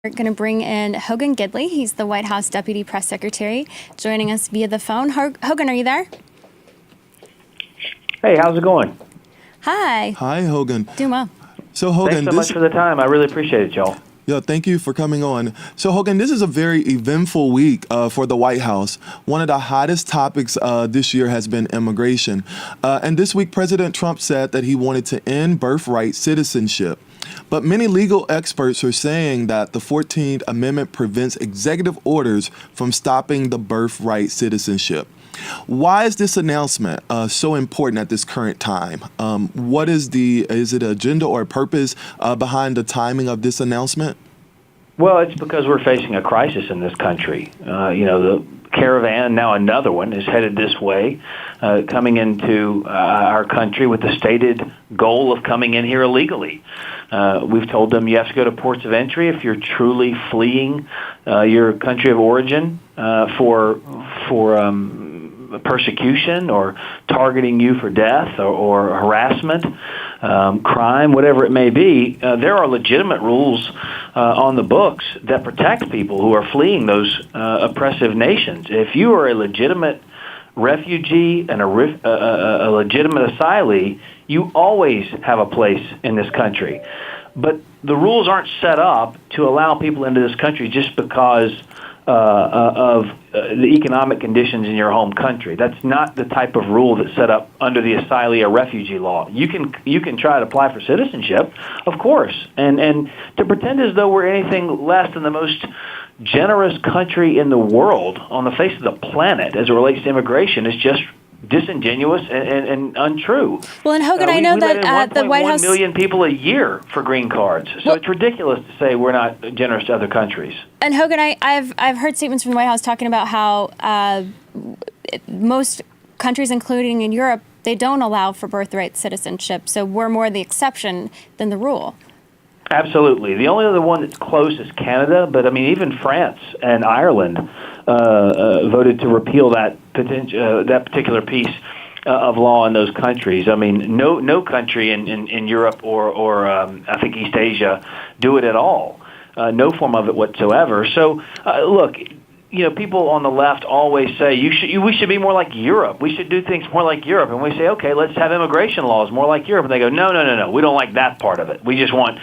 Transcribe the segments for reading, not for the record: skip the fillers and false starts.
We're going to bring in Hogan Gidley. He's the White House Deputy Press Secretary, joining us via the phone. Hogan, are you there? Hey, how's it going? Hi. Hi, Hogan. Doing well. So, Hogan, thanks so much for the time. I really appreciate it, y'all. Yeah, thank you for coming on. So, Hogan, this is a very eventful week for the White House. One of the hottest topics this year has been immigration. And this week, President Trump said that he wanted to end birthright citizenship. But many legal experts are saying that the 14th Amendment prevents executive orders from stopping the birthright citizenship. Why is this announcement so important at this current time? What is it an agenda or a purpose behind the timing of this announcement? Well, it's because we're facing a crisis in this country. The caravan, now another one, is headed this way, coming into our country with the stated goal of coming in here illegally. We've told them you have to go to ports of entry if you're truly fleeing your country of origin for persecution or targeting you for death or harassment, crime, whatever it may be. There are legitimate rules on the books that protect people who are fleeing those oppressive nations. If you are a legitimate refugee and a legitimate asylee, you always have a place in this country. But the rules aren't set up to allow people into this country just because of the economic conditions in your home country. That's not the type of rule that's set up under the asylee or refugee law. You can try to apply for citizenship, of course, and to pretend as though we're anything less than the most generous country in the world on the face of the planet as it relates to immigration is just disingenuous and untrue. Well, and Hogan, I know that the White House 1.1 million people a year for green cards. So it's ridiculous to say we're not generous to other countries. And Hogan, I've heard statements from the White House talking about how most countries, including in Europe, they don't allow for birthright citizenship. So we're more the exception than the rule. Absolutely. The only other one that's close is Canada, but I mean, even France and Ireland voted to repeal that particular piece of law in those countries. I mean, no country in Europe or I think East Asia do it at all. No form of it whatsoever. So, look. People on the left always say we should be more like Europe. We should do things more like Europe. And we say, okay, let's have immigration laws more like Europe. And they go, no. We don't like that part of it. We just want,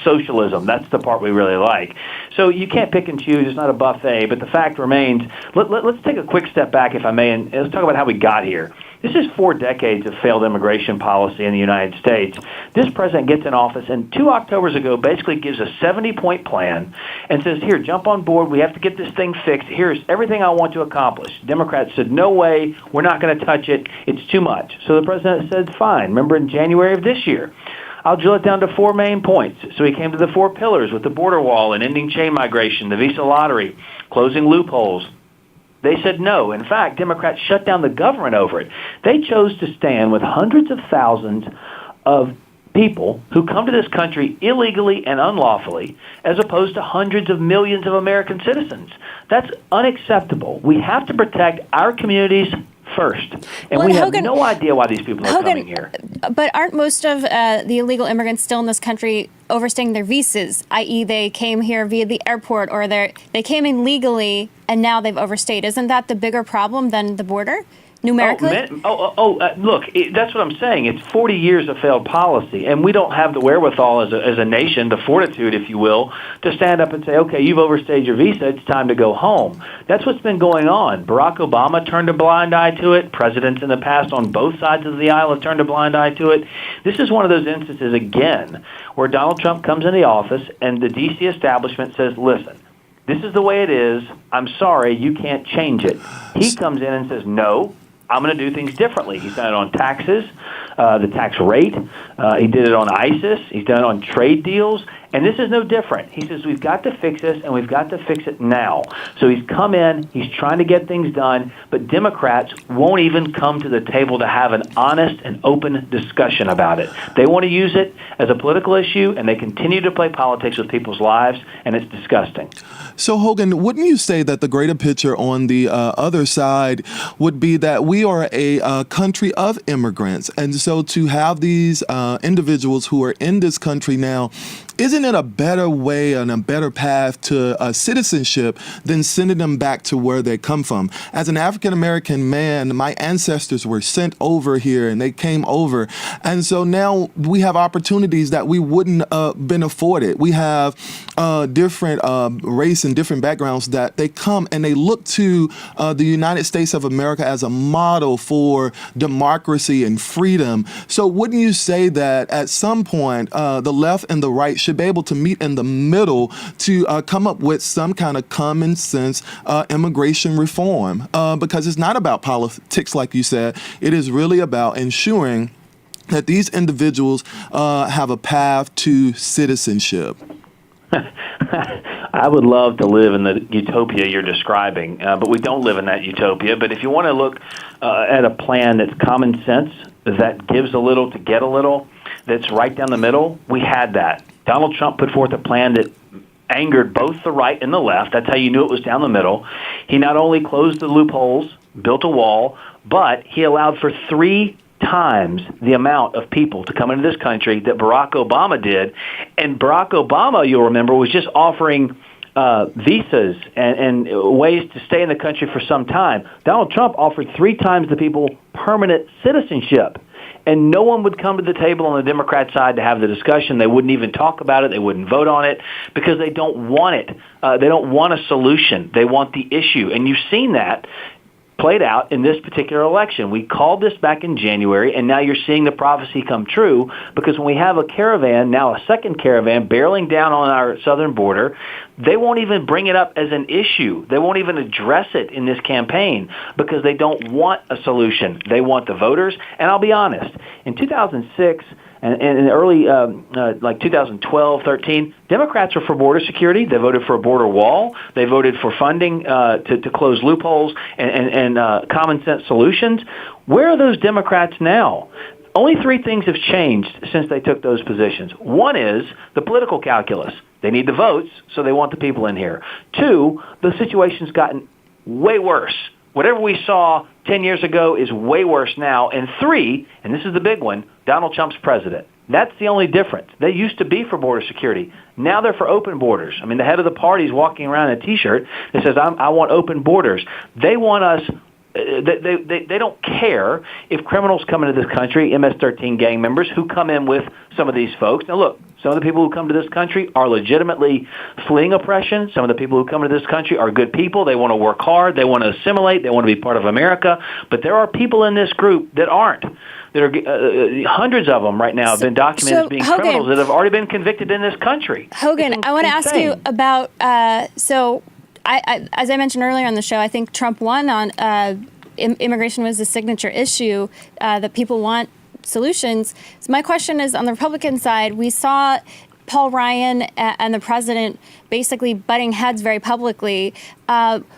socialism. That's the part we really like. So you can't pick and choose. It's not a buffet. But the fact remains, let's take a quick step back, if I may, and let's talk about how we got here. This is 4 decades of failed immigration policy in the United States. This president gets in office and 2 Octobers ago basically gives a 70-point plan and says, here, jump on board. We have to get this thing fixed. Here's everything I want to accomplish. Democrats said, no way. We're not going to touch it. It's too much. So the president said, fine. Remember in January of this year, I'll drill it down to 4 main points. So he came to the 4 pillars with the border wall and ending chain migration, the visa lottery, closing loopholes. They said no. In fact, Democrats shut down the government over it. They chose to stand with hundreds of thousands of people who come to this country illegally and unlawfully, as opposed to hundreds of millions of American citizens. That's unacceptable. We have to protect our communities first. And we have no idea why these people are coming here. But aren't most of the illegal immigrants still in this country overstaying their visas, i.e. they came here via the airport or they came in legally and now they've overstayed? Isn't that the bigger problem than the border? Numerically? Look, that's what I'm saying. It's 40 years of failed policy, and we don't have the wherewithal as a nation, the fortitude, if you will, to stand up and say, okay, you've overstayed your visa, it's time to go home. That's what's been going on. Barack Obama turned a blind eye to it. Presidents in the past on both sides of the aisle have turned a blind eye to it. This is one of those instances, again, where Donald Trump comes into the office and the D.C. establishment says, listen, this is the way it is. I'm sorry, you can't change it. He comes in and says, no, I'm going to do things differently. He's done it on taxes, the tax rate. He did it on ISIS. He's done it on trade deals. And this is no different. He says, we've got to fix this, and we've got to fix it now. So he's come in, he's trying to get things done, but Democrats won't even come to the table to have an honest and open discussion about it. They want to use it as a political issue, and they continue to play politics with people's lives, and it's disgusting. So, Hogan, wouldn't you say that the greater picture on the other side would be that we are a country of immigrants, and so to have these individuals who are in this country now isn't it a better way and a better path to citizenship than sending them back to where they come from? As an African American man, my ancestors were sent over here and they came over. And so now we have opportunities that we wouldn't been afforded. We have different race and different backgrounds that they come and they look to the United States of America as a model for democracy and freedom. So wouldn't you say that at some point the left and the right should be able to meet in the middle to come up with some kind of common sense immigration reform? Because it's not about politics, like you said. It is really about ensuring that these individuals have a path to citizenship. I would love to live in the utopia you're describing, but we don't live in that utopia. But if you want to look at a plan that's common sense, that gives a little to get a little, that's right down the middle, we had that. Donald Trump put forth a plan that angered both the right and the left. That's how you knew it was down the middle. He not only closed the loopholes, built a wall, but he allowed for 3 times the amount of people to come into this country that Barack Obama did. And Barack Obama, you'll remember, was just offering visas and ways to stay in the country for some time. Donald Trump offered 3 times the people permanent citizenship. And no one would come to the table on the Democrat side to have the discussion. They wouldn't even talk about it. They wouldn't vote on it because they don't want it. They don't want a solution. They want the issue. And you've seen that played out in this particular election. We called this back in January, and now you're seeing the prophecy come true because when we have a caravan, now a second caravan, barreling down on our southern border, they won't even bring it up as an issue. They won't even address it in this campaign because they don't want a solution. They want the voters. And I'll be honest, in 2006 and in early, like 2012, 13, Democrats were for border security. They voted for a border wall. They voted for funding to close loopholes and common sense solutions. Where are those Democrats now? Only 3 things have changed since they took those positions. One is the political calculus. They need the votes, so they want the people in here. 2, the situation's gotten way worse. Whatever we saw 10 years ago is way worse now. And 3, and this is the big one, Donald Trump's president. That's the only difference. They used to be for border security. Now they're for open borders. I mean, the head of the party is walking around in a T-shirt that says, I want open borders. They want us. They don't care if criminals come into this country, MS-13 gang members who come in with some of these folks. Now, look, some of the people who come to this country are legitimately fleeing oppression. Some of the people who come to this country are good people. They want to work hard. They want to assimilate. They want to be part of America. But there are people in this group that aren't. There are hundreds of them right now have been documented as being Hogan, criminals that have already been convicted in this country. Hogan, I want to ask you about, as I mentioned earlier on the show, I think Trump won on immigration was the signature issue that people want solutions. So my question is, on the Republican side, we saw Paul Ryan and the president basically butting heads very publicly.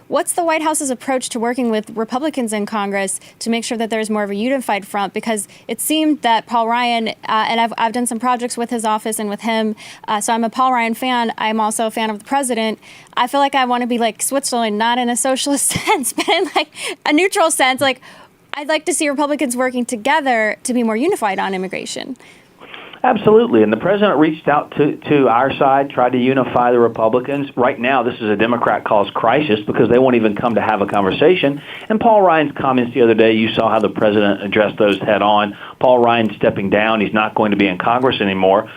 What's the White House's approach to working with Republicans in Congress to make sure that there's more of a unified front? Because it seemed that Paul Ryan, and I've done some projects with his office and with him, so I'm a Paul Ryan fan. I'm also a fan of the president. I feel like I want to be like Switzerland, not in a socialist sense, but in like a neutral sense. Like, I'd like to see Republicans working together to be more unified on immigration. Absolutely, and the president reached out to our side, tried to unify the Republicans. Right now, this is a Democrat-caused crisis because they won't even come to have a conversation. And Paul Ryan's comments the other day, you saw how the president addressed those head on. Paul Ryan stepping down, he's not going to be in Congress anymore.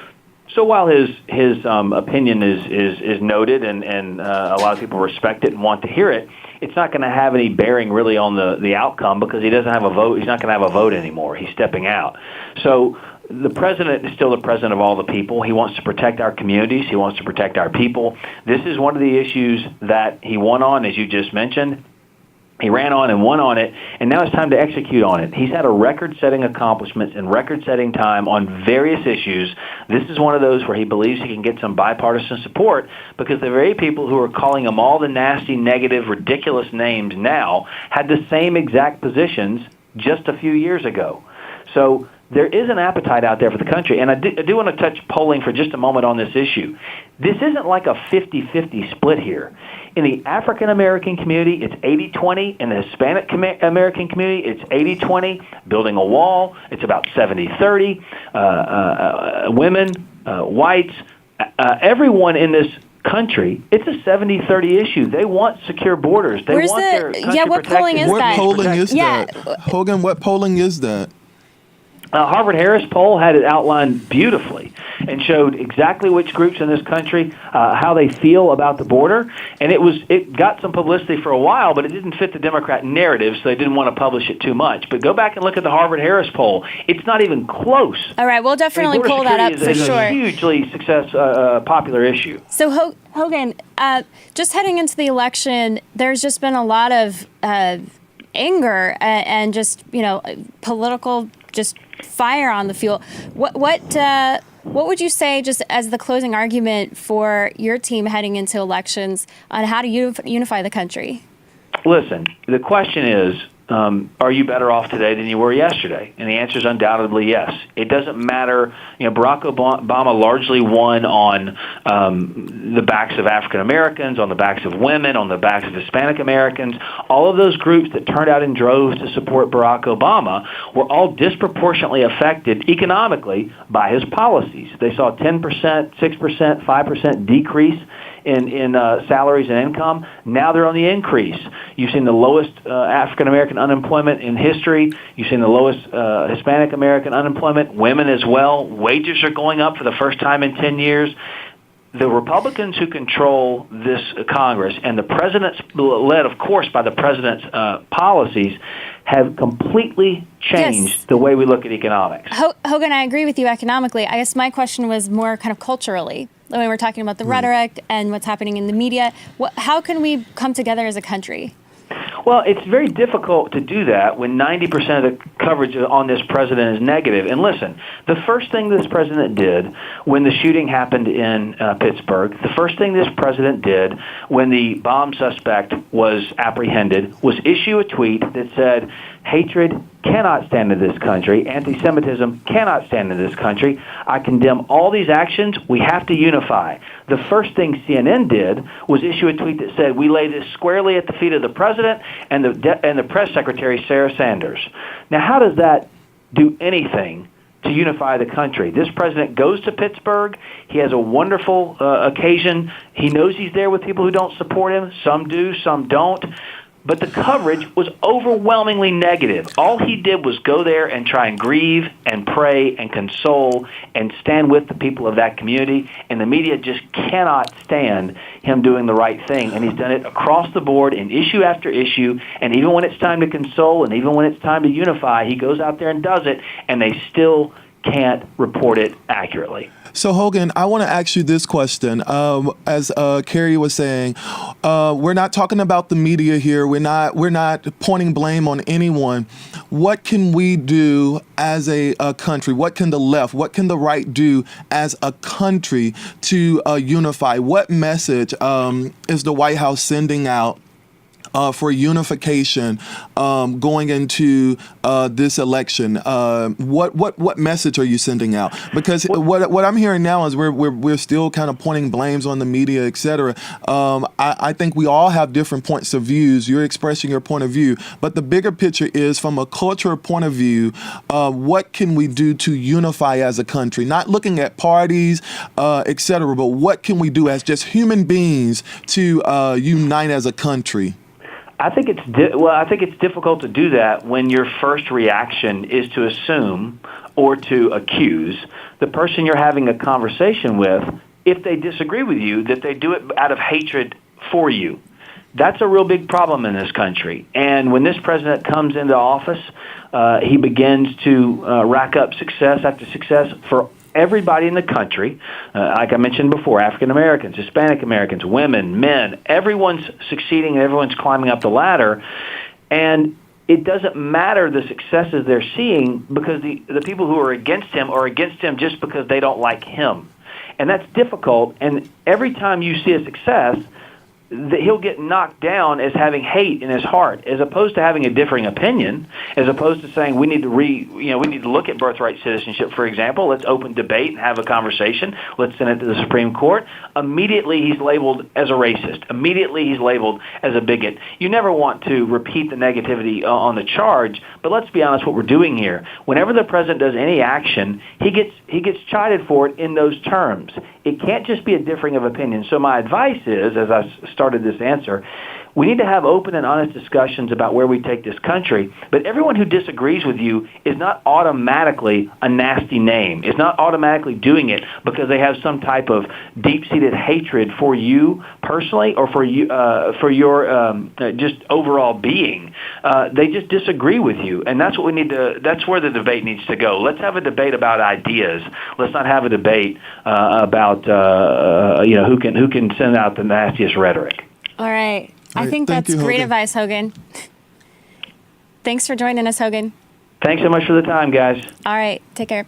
So while his opinion is noted and a lot of people respect it and want to hear it, it's not going to have any bearing really on the outcome because he doesn't have a vote. He's not going to have a vote anymore. He's stepping out. So the president is still the president of all the people. He wants to protect our communities. He wants to protect our people. This is one of the issues that he won on, as you just mentioned. He ran on and won on it, and now it's time to execute on it. He's had a record-setting accomplishments and record-setting time on various issues. This is one of those where he believes he can get some bipartisan support because the very people who are calling him all the nasty, negative, ridiculous names now had the same exact positions just a few years ago. So there is an appetite out there for the country, and I do want to touch polling for just a moment on this issue. This isn't like a 50-50 split here. In the African-American community, it's 80-20. In the Hispanic-American community, it's 80-20. Building a wall, it's about 70-30. Women, whites, everyone in this country, it's a 70-30 issue. They want secure borders. They want their country what protected. polling is What that? polling is Yeah. that? Hogan, what polling is that? Harvard-Harris poll had it outlined beautifully and showed exactly which groups in this country, how they feel about the border. And it got some publicity for a while, but it didn't fit the Democrat narrative, so they didn't want to publish it too much. But go back and look at the Harvard-Harris poll. It's not even close. All right, we'll definitely border pull that up security for is sure. a hugely popular issue. So, Hogan, just heading into the election, there's just been a lot of anger and just, political just fire on the fuel. What would you say, just as the closing argument for your team heading into elections, on how to unify the country? Listen, the question is, are you better off today than you were yesterday? And the answer is undoubtedly yes. It doesn't matter. Barack Obama largely won on the backs of African Americans, on the backs of women, on the backs of Hispanic Americans. All of those groups that turned out in droves to support Barack Obama were all disproportionately affected economically by his policies. They saw a 10%, 6%, 5% decrease in salaries and income. Now they're on the increase. You've seen the lowest African-American unemployment in history. You've seen the lowest Hispanic-American unemployment, women as well. Wages are going up for the first time in 10 years. The Republicans who control this Congress, and the president's, led, of course, by the president's policies, have completely changed the way we look at economics. Hogan, I agree with you economically. I guess my question was more kind of culturally. When we're talking about the rhetoric and what's happening in the media, how can we come together as a country? Well, it's very difficult to do that when 90% of the coverage on this president is negative. And listen, the first thing this president did when the shooting happened in Pittsburgh, the first thing this president did when the bomb suspect was apprehended was issue a tweet that said, hatred cannot stand in this country. Anti-Semitism cannot stand in this country. I condemn all these actions. We have to unify. The first thing CNN did was issue a tweet that said, we lay this squarely at the feet of the president and the press secretary, Sarah Sanders. Now, how does that do anything to unify the country? This president goes to Pittsburgh. He has a wonderful occasion. He knows he's there with people who don't support him. Some do, some don't. But the coverage was overwhelmingly negative. All he did was go there and try and grieve and pray and console and stand with the people of that community. And the media just cannot stand him doing the right thing. And he's done it across the board in issue after issue. And even when it's time to console and even when it's time to unify, he goes out there and does it, and they still can't report it accurately. So, Hogan, I want to ask you this question. As Carrie was saying, we're not talking about the media here. We're not pointing blame on anyone. What can we do as a country? What can the left, what can the right do as a country to unify? What message is the White House sending out for unification going into this election? What message are you sending out? Because what I'm hearing now is we're still kind of pointing blames on the media, et cetera. I think we all have different points of views. You're expressing your point of view, but the bigger picture is from a cultural point of view. What can we do to unify as a country? Not looking at parties, et cetera, but what can we do as just human beings to unite as a country? I think it's difficult to do that when your first reaction is to assume or to accuse the person you're having a conversation with, if they disagree with you, that they do it out of hatred for you. That's a real big problem in this country. And when this president comes into office, he begins to rack up success after success for everybody in the country. Like I mentioned before, African Americans, Hispanic Americans, women, men, everyone's succeeding and everyone's climbing up the ladder. And it doesn't matter the successes they're seeing, because the people who are against him are against him just because they don't like him. And that's difficult. And every time you see a success, he'll get knocked down as having hate in his heart, as opposed to having a differing opinion, as opposed to saying we need to look at birthright citizenship, for example. Let's open debate and have a conversation. Let's send it to the Supreme Court. Immediately he's labeled as a racist. Immediately he's labeled as a bigot. You never want to repeat the negativity on the charge, but let's be honest what we're doing here. Whenever the president does any action, he gets chided for it in those terms. It can't just be a differing of opinion. So my advice is, as I started this answer, we need to have open and honest discussions about where we take this country. But everyone who disagrees with you is not automatically a nasty name. Is not automatically doing it because they have some type of deep-seated hatred for you personally or for your just overall being. They just disagree with you, and that's what we need to. That's where the debate needs to go. Let's have a debate about ideas. Let's not have a debate about who can send out the nastiest rhetoric. All right. I think Thank that's you, great Hogan. advice, Hogan. Thanks for joining us, Hogan. Thanks so much for the time, guys. All right. Take care.